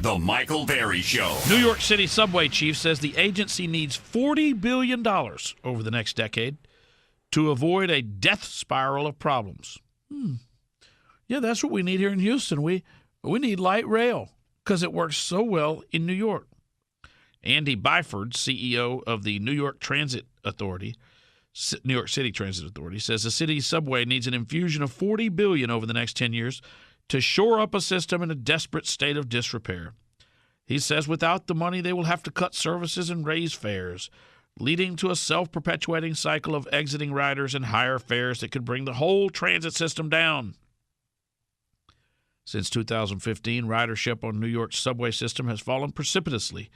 The Michael Berry Show. New York City subway chief says the agency needs $40 billion over the next decade to avoid a death spiral of problems. Yeah, that's what we need here in Houston. We need light rail because it works so well in New York. Andy Byford, CEO of the New York Transit Authority, New York City Transit Authority, says the city's subway needs an infusion of $40 billion over the next 10 years to shore up a system in a desperate state of disrepair. He says without the money, they will have to cut services and raise fares, leading to a self-perpetuating cycle of exiting riders and higher fares that could bring the whole transit system down. Since 2015, ridership on New York's subway system has fallen precipitously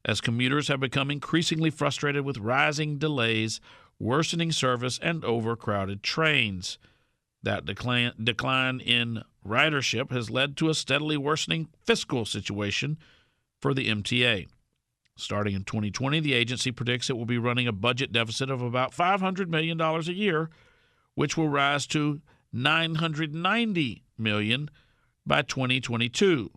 as commuters have become increasingly frustrated with rising delays, worsening service, and overcrowded trains. That decline in ridership has led to a steadily worsening fiscal situation for the MTA. Starting in 2020, the agency predicts it will be running a budget deficit of about $500 million a year, which will rise to $990 million by 2022.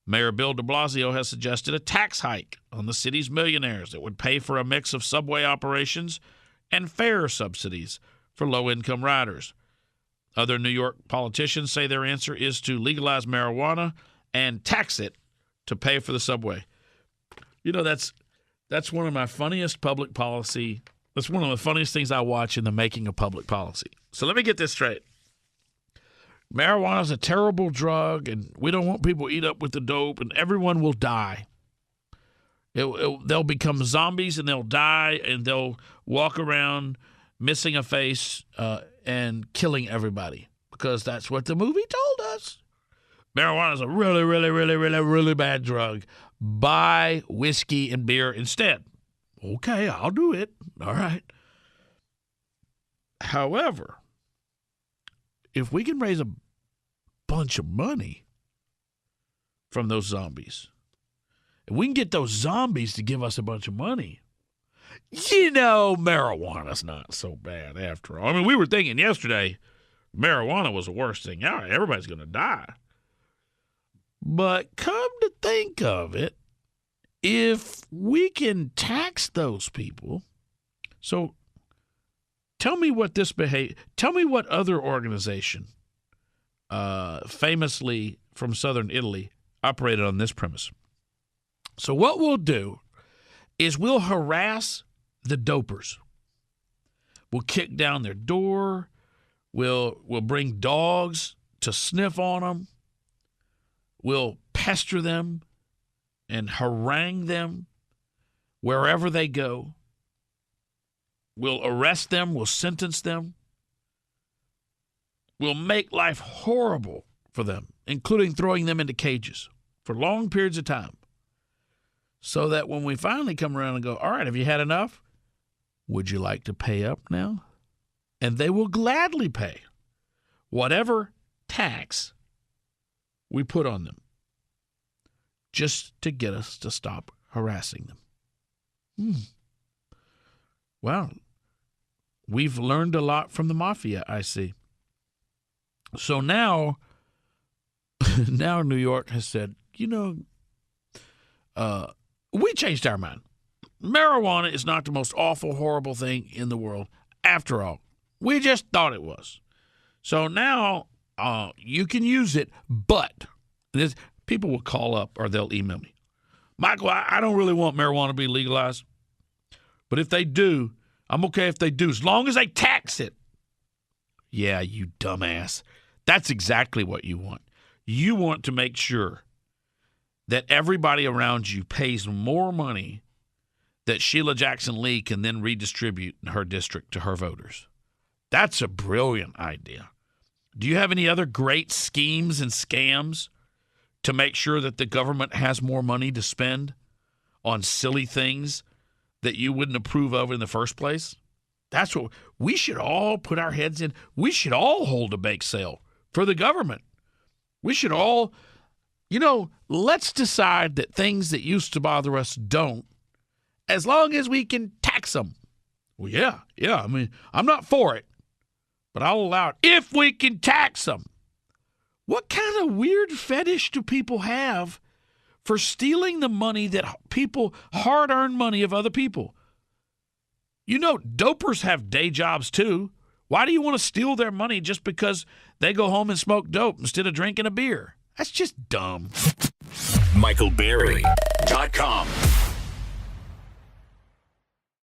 Mayor Bill de Blasio has suggested a tax hike on the city's millionaires that would pay for a mix of subway operations and fare subsidies for low-income riders. Other New York politicians say their answer is to legalize marijuana and tax it to pay for the subway. You know, that's one of my funniest public policy. That's one of the funniest things I watch in the making of public policy. So let me get this straight. Marijuana is a terrible drug, and we don't want people to eat up with the dope, and everyone will die. They'll become zombies, and they'll die, and they'll walk around missing a face and killing everybody because that's what the movie told us. Marijuana is a really, really, really, really, really bad drug. Buy whiskey and beer instead. Okay, I'll do it. All right. However, if we can raise a bunch of money from those zombies, and we can get those zombies to give us a bunch of money, you know, marijuana's not so bad after all. I mean, we were thinking yesterday marijuana was the worst thing. All right, everybody's going to die. But come to think of it, if we can tax those people, so tell me what other organization, famously from southern Italy, operated on this premise. So what we'll do is we'll harass the dopers. We'll kick down their door. We'll bring dogs to sniff on them. We'll pester them and harangue them wherever they go. We'll arrest them. We'll sentence them. We'll make life horrible for them, including throwing them into cages for long periods of time, so that when we finally come around and go, all right, have you had enough? Would you like to pay up now? And they will gladly pay whatever tax we put on them just to get us to stop harassing them. Wow. We've learned a lot from the mafia, I see. So now New York has said, we changed our mind. Marijuana is not the most awful, horrible thing in the world. After all, we just thought it was. So now you can use it, but people will call up or they'll email me. Michael, I don't really want marijuana to be legalized, but if they do, I'm okay if they do, as long as they tax it. Yeah, you dumbass. That's exactly what you want. You want to make sure that everybody around you pays more money that Sheila Jackson Lee can then redistribute in her district to her voters. That's a brilliant idea. Do you have any other great schemes and scams to make sure that the government has more money to spend on silly things that you wouldn't approve of in the first place? That's what we should all put our heads in. We should all hold a bake sale for the government. We should all, let's decide that things that used to bother us don't, as long as we can tax them. Well, yeah. I mean, I'm not for it, but I'll allow it if we can tax them. What kind of weird fetish do people have for stealing the money that people, hard-earned money of other people. You know, dopers have day jobs too. Why do you want to steal their money just because they go home and smoke dope instead of drinking a beer? That's just dumb. MichaelBerry.com.